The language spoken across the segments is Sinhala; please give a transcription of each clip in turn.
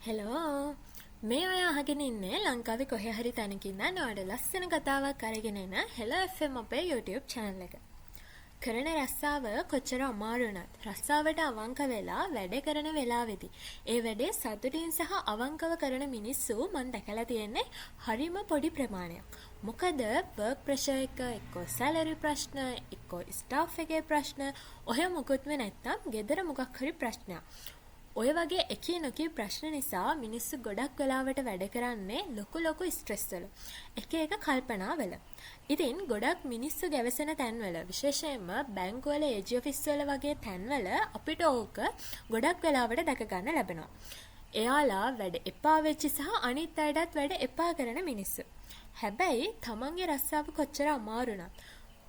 හෙලෝ මේ ඔය අහගෙන ඉන්නේ ලංකාවේ කොහේ හරි තැනකින් නම් ඔයාලට ලස්සන කතාවක් අරගෙන එන හෙලෝ FM අපේ YouTube channel එක. කරන රස්සාව කොච්චර අමාරු වුණත් රස්සාවට අවංක වෙලා වැඩ කරන වෙලාවෙදී ඒ වැඩේ සතුටින් සහ අවංකව කරන මිනිස්සු මම දැකලා තියෙන්නේ හරිම පොඩි ප්‍රමාණයක්. මොකද work pressure එක එක්ක salary ප්‍රශ්න එක්ක staff එකේ ප්‍රශ්න ඔය මොකොත්ම නැත්තම් ගෙදර මොකක් හරි ප්‍රශ්නයක්. ඔය වගේ එකී නොකී ප්‍රශ්න නිසා මිනිස්සු ගොඩක් වෙලාවට වැඩ කරන්නේ ලොකු ස්ට්‍රෙස් වල. එක කල්පනා වල. ඉතින් ගොඩක් මිනිස්සු ගැවසෙන තැන්වල විශේෂයෙන්ම බැංකුවල AG ඔෆිස් වල වගේ තැන්වල අපිට ඕක ගොඩක් වෙලාවට දැක ගන්න ලැබෙනවා. එයාලා වැඩ එපා වෙච්ච සහ අනිත් අයටත් වැඩ එපා කරන මිනිස්සු. හැබැයි තමන්ගේ රස්සාව කොච්චර අමාරු නත්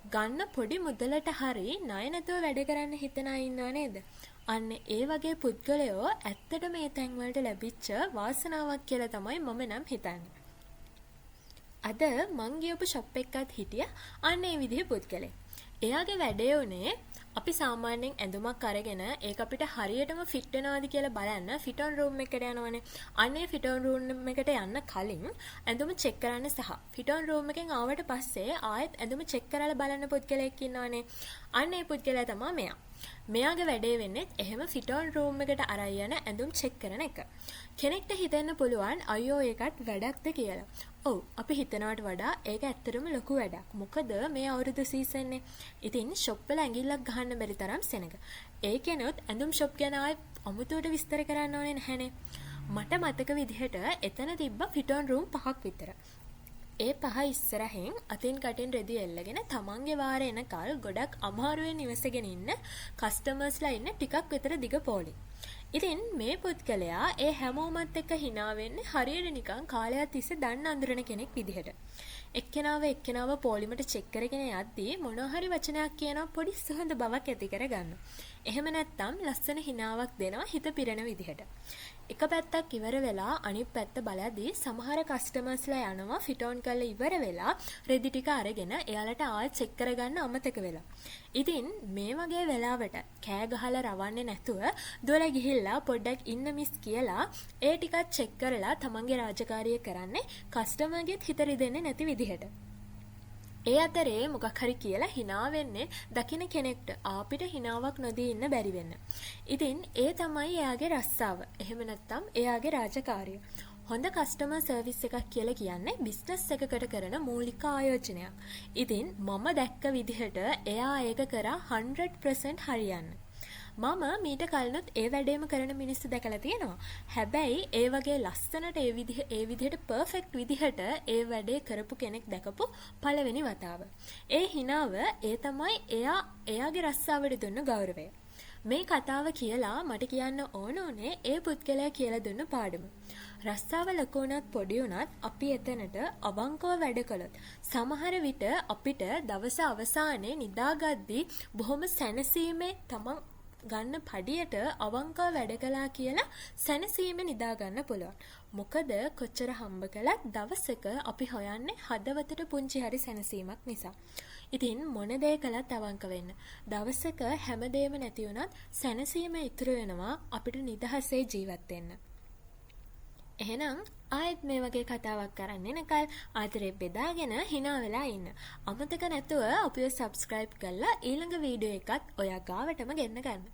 ගන්න පොඩි මුදලට හරි ණය නැතුව වැඩ කරන්න හිතන අය ඉන්නව නේද? අන්න ඒ වගේ පුද්ගලයෝ ඇත්තට මේ තැන් වලට ලැබිච්ච වාසනාවක් කියලා තමයි මම නම් හිතන්නේ. අද මං ගියපු ෂොප් එකකත් හිටියා අන්න ඒ විදිහේ පුද්ගලෙක්. එයාගේ වැඩේ උනේ අපි සාමාන්‍යයෙන් ඇඳුමක් අරගෙන ඒක අපිට හරියටම ෆිට වෙනවද කියලා බලන්න ෆිට ඔන් රූම් එකට යනවනේ. අනේ ෆිට ඔන් රූම් එකට යන්න කලින් ඇඳුම චෙක් කරන්න සහ ෆිට ඔන් රූම් එකෙන් ආවට පස්සේ ආයෙත් ඇඳුම චෙක් කරලා බලන්න පුද්ගලයෙක් ඉන්නවනේ. අන්න ඒ පුද්ගලයා තමයි මෙයා. මෙයාගේ වැඩේ වෙන්නේ එහෙම ෆිට ඔන් රූම් එකට අරන් යන ඇඳුම් චෙක් කරන එක. කෙනෙක්ට හිතෙන්න පුළුවන් අයියෝ ඒකත් වැඩක්ද කියලා. ඔව් අපි හිතනවට වඩා ඒක ඇත්තටම ලොකු වැඩක්. මොකද මේ අවුරුදු සීසන් නේ. ඉතින් ෂොප් වල ඇඟිල්ලක් ගහන්න බැරි තරම් සෙනඟ. ඒකෙනොත් ඇඳුම් ෂොප් ගැන ආයෙත් අමුතුවට විස්තර කරන්න ඕනේ නැහනේ. මට මතක විදිහට එතන තිබ්බ ෆිට ඔන් රූම් 5ක් විතර. ඒ 5 ඉස්සරහෙන් අතින් කටින් රෙදි එල්ලගෙන තමන්ගේ වාරේ එනකල් ගොඩක් අමාරුවෙන් ඉවසගෙන ඉන්න කස්ටමර්ස්ලා ඉන්න ටිකක් විතර දිග පොලි. ඉතින් මේ පුද්ගලයා ඒ හැමෝමත් එක්ක hina වෙන්නේ හරියට නිකන් කාලයක් තිස්සේ දන්න අඳුරන කෙනෙක් විදිහට. එක්කෙනාව පොලිමට චෙක් කරගෙන යද්දී මොනවා හරි වචනයක් කියනවා පොඩි සුහඳ බවක් ඇති කරගන්න. එහෙම නැත්නම් ලස්සන hinaවක් දෙනවා හිත පිරෙන විදිහට. එක පැත්තක් ඉවර වෙලා අනිත් පැත්ත බලද්දී සමහර කස්ටමර්ස්ලා යනවා ෆිට ඔන් කරලා ඉවර වෙලා රෙදි ටික අරගෙන එයාලට ආයෙත් චෙක් කරගන්න අමතක වෙලා. ඉතින් මේ වගේ වෙලාවට කෑ ගහලා රවන්නේ නැතුව දුවලා ගිහිල්ලා පොඩ්ඩක් ඉන්න මිස් කියලා ඒ ටිකත් චෙක් කරලා තමන්ගේ රාජකාරිය කරන්නේ කස්ටමර්ගෙත් හිත රිදෙන්නේ නැති විදිහට. ඒ අතරේ මොකක් හරි කියලා hina වෙන්නේ දකින්න කෙනෙක්ට අපිට hinaවක් නොදී ඉන්න බැරි වෙන්න. ඉතින් ඒ තමයි එයාගේ රස්සාව. එහෙම නැත්නම් එයාගේ රාජකාරිය. හොඳ කස්ටමර් සර්විස් එකක් කියලා කියන්නේ බිස්නස් එකකට කරන මූලික ආයෝජනයක්. ඉතින් මම දැක්ක විදිහට එයා ඒක කරා 100% හරියන්න. මම මීට කලිනුත් ඒ වැඩේම කරන මිනිස්සු දැකලා තියෙනවා. හැබැයි ඒ වගේ ලස්සනට ඒ විදිහට පර්ෆෙක්ට් විදිහට ඒ වැඩේ කරපු කෙනෙක් දැකපු පළවෙනි වතාව. ඒ හිනාව ඒ තමයි එයාගේ රස්සාවට දුන්න ගෞරවය. මේ කතාව කියලා මට කියන්න ඕන උනේ ඒ පුද්ගලයා කියලා දුන්න පාඩම. රස්සාව ලොකු වුණත් පොඩි වුණත් අපි එතනට අවංකව වැඩ කළොත් සමහර විට අපිට දවස අවසානයේ නිදාගද්දී බොහොම සැනසීමේ තමන් ගන්න පඩියට අවංකව වැඩ කළා කියලා සැනසීමේ නිදා ගන්න පුළුවන්. මොකද කොච්චර හම්බ කළත් දවසක අපි හොයන්නේ හදවතට පුංචි හරි සැනසීමක් නිසා. ඉතින් මොන දේ කළත් අවංක වෙන්න. දවසක හැමදේම නැති වුණත් සැනසීම ඉතුරු වෙනවා අපිට නිදහසේ ජීවත් වෙන්න. එහෙනම් ආයෙත් මේ වගේ කතාවක් කරන්න එනකල් ආදරේ බෙදාගෙන hina වෙලා ඉන්න. අමතක නැතුව අපිව subscribe කරලා ඊළඟ වීඩියෝ එකත් ඔයා ගාවටම ගෙන්න ගන්න.